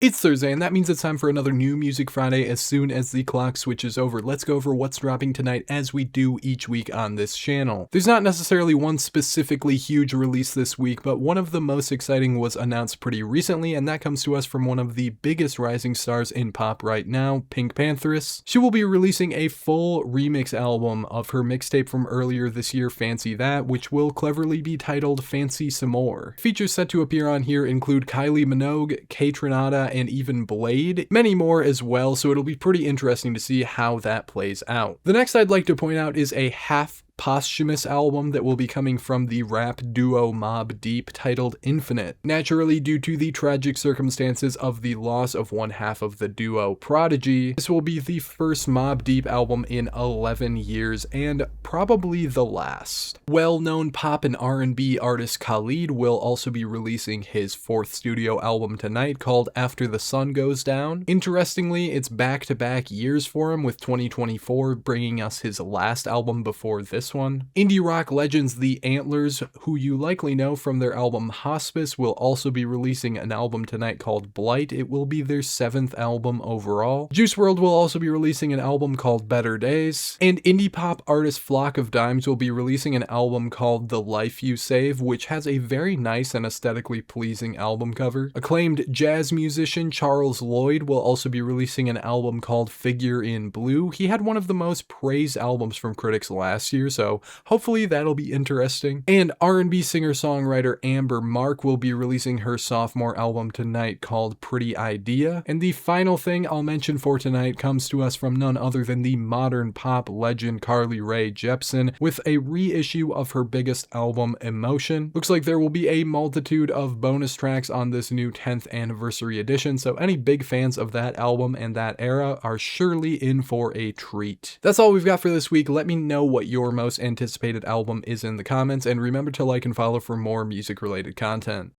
It's Thursday, and that means it's time for another New Music Friday as soon as the clock switches over. Let's go over what's dropping tonight as we do each week on this channel. There's not necessarily one specifically huge release this week, but one of the most exciting was announced pretty recently, and that comes to us from one of the biggest rising stars in pop right now, PinkPantheress. She will be releasing a full remix album of her mixtape from earlier this year, Fancy That, which will cleverly be titled Fancy Some More. Features set to appear on here include Kylie Minogue, Kaytranada, and even Blade, many more as well, so it'll be pretty interesting to see how that plays out. The next I'd like to point out is a half posthumous album that will be coming from the rap duo Mobb Deep titled Infinite. Naturally, due to the tragic circumstances of the loss of one half of the duo, Prodigy, this will be the first Mobb Deep album in 11 years and probably the last. Well-known pop and R&B artist Khalid will also be releasing his fourth studio album tonight called After the Sun Goes Down. Interestingly, it's back-to-back years for him, with 2024 bringing us his last album before this one. Indie rock legends The Antlers, who you likely know from their album Hospice, will also be releasing an album tonight called Blight. It will be their 7th album overall. Juice WRLD will also be releasing an album called Better Days. And indie pop artist Flock of Dimes will be releasing an album called The Life You Save, which has a very nice and aesthetically pleasing album cover. Acclaimed jazz musician Charles Lloyd will also be releasing an album called Figure in Blue. He had one of the most praised albums from critics last year, so hopefully that'll be interesting. And R&B singer-songwriter Amber Mark will be releasing her sophomore album tonight called Pretty Idea. And the final thing I'll mention for tonight comes to us from none other than the modern pop legend Carly Rae Jepsen with a reissue of her biggest album, Emotion. Looks like there will be a multitude of bonus tracks on this new 10th anniversary edition, so any big fans of that album and that era are surely in for a treat. That's all we've got for this week. Let me know what your most anticipated album is in the comments, and remember to like and follow for more music related content.